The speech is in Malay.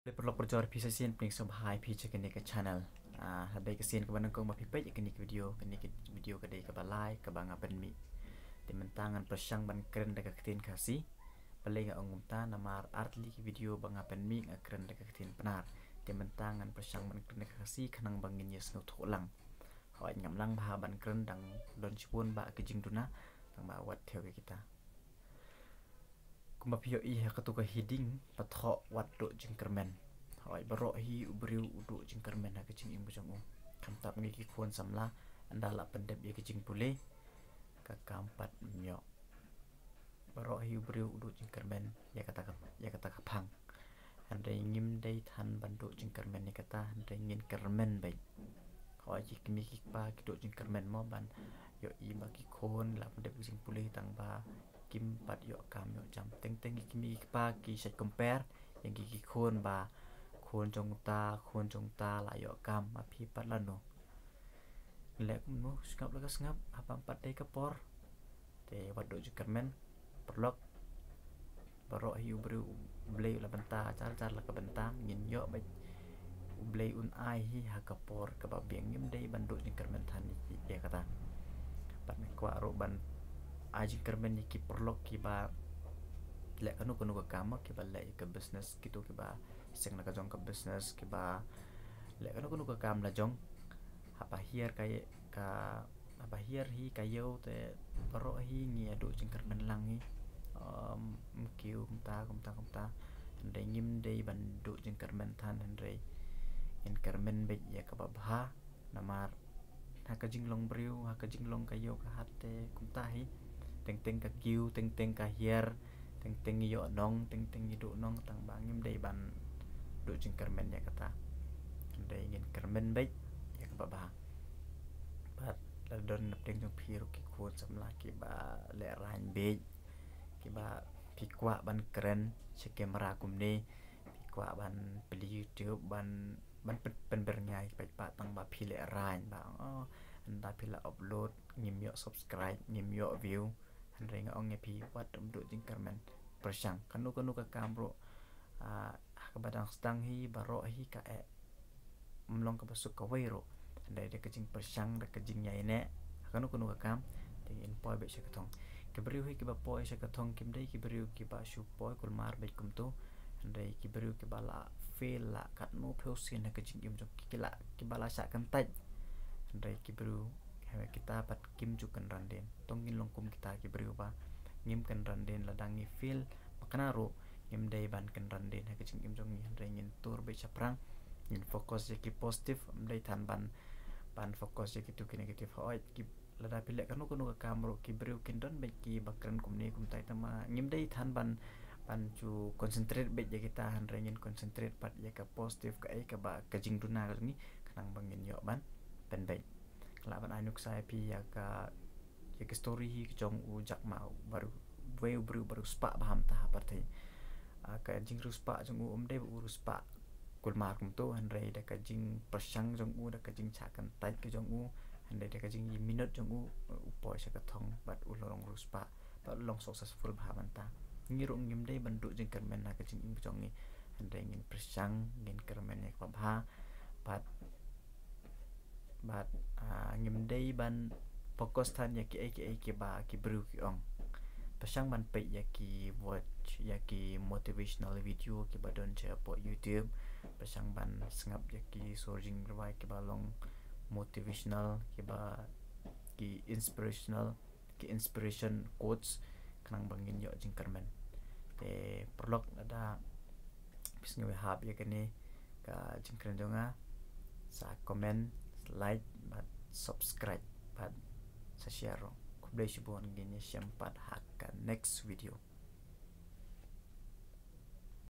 Perlu perjuar bisa sin ping sob hai pi cek ni ke channel. Hadai ke sin ke banang kong mapi pej ke ni video ke dai ke balai ke bang apen mi. Di mentangan persyang ban keren dekat ketin kasih. Paling ngum ta namar artli ke video bang apen mi keren dekat ketin penar. Di mentangan persyang ban keren dekat kasih kanang bangin yes no tholang. Hoi ngam lang bah ban keren dang don chipun ba ke jing duna dang ba wat theo ke kita. Kumapio iha ketuka hiding patho wat do jingkermen hoi barok hi ubriu udu jingkermen ha kecing imbu jamu kamtap ngi ki khon samla andala pendep ye kecing pule ka kampat myo barok hi ubriu udu jingkermen ya kata kapang handai ngim dai than bandu jingkermen ni kata handai ngin kermen bai hoi ki kimi ki pa ki do jingkermen mo ban yo i ba ki khon la pendep kecing pule tang ba kim pat yo kam yo jam teng kimi pa ki set compare yang ki khon ba khon jong ta la yo kam ma pi pat la no lek no skap la ngap apa pat dei kapor te wado jukermen perlok baro hiu bru blei la benta car la ka benta ngin yo ba blei un ai hi ha kapor ka ba bieng ngim dei bandu jukermen than ni ya kata pat me kwa ro ban aji kermen ni ki perlok ki ba lek kanu ka kama ki ba lek ke business gitu ki ba seng na ka jong ke business ki ba lek kanu ka kam la jong apa hier kay ka apa hier hi kayo te baro hi ngi adu jing kermen lang hi kiu kumta ndai ngim dei bandu jing kermen than ndai in kermen be ya ka ba bha namar ha ka jing long briu ha ka jing long kayo ka hatte kumta hi teng ka kiu teng ka hier teng yo nong teng idu nong tang bangim dei ban do jing kermen ya kata dei ngin kermen bai ya ka ba bat la don nap teng jong phiru ki khot samla ki ba le rain be ki ba pikwa ban keren che kamera kumne pikwa ban beli youtube ban pen bernyai pai pa tang ba phile rain ba anda phila upload ngim yo subscribe ngim yo view handai ong pi wat do jing kermen persyang kanu ka kamro ka badang stang hi baro hi ka mlong ka basuk ka wairo handai de kejing persyang de kejing nyai ne kanu ka kam tingin poi be se katong ke beriu hi ki ba poi se katong kim dei ki beriu ki ba shu poi kul mar be kum tu handai ki beriu ki bala fail la kat no phosin ha kejing im jok ki bala sa kan tai handai ki beriu kita pat kim ju kan randen tongin longkum kita ki beriu ba ngim kan randen ladang ni feel makana ro ngim dei ban kan randen ha kecing im jong ni handai ngin tur be chaprang ngin fokus je ki positif dei than ban fokus je ki tu ki negatif hoi ki lada pilek kanu ka kamro ki beriu kin don be ki bakran kumni kum tai tama ngim dei than ban chu concentrate be je kita handai ngin concentrate pat ye ka positif ka ka ba kajing duna ni kanang bangin yo ban pen be kelaban ainuk saya pi ya ka story hi jong u jak mau baru baru spa baham ta partai ka jing ruspa jong u dei urus pa kul mar kum to handai da ka jing persyang jong u da ka jing chakan tai ke jong u handai da ka jing minute jong u upoi sa ka thong bat ulong ruspa ba long successful baham ta ngiru ngim dei bandu jing kermen na ka jing im jong ni handai ngin persyang ngin kermen ek pa bat ngim dei ban fokus than ya ki ba ki bru ki ong pasang ban pe ya ki watch ya ki motivational video ki badon che po youtube pasang ban sngap ya ki sorjing rawai ki balong motivational ki ba ki inspiration quotes kanang bangin yo jing kermen te perlok ada bisngi hab ya kene ka jing keren jonga sa comment like but subscribe but sa share ko bless you bon gini sempat haka next video.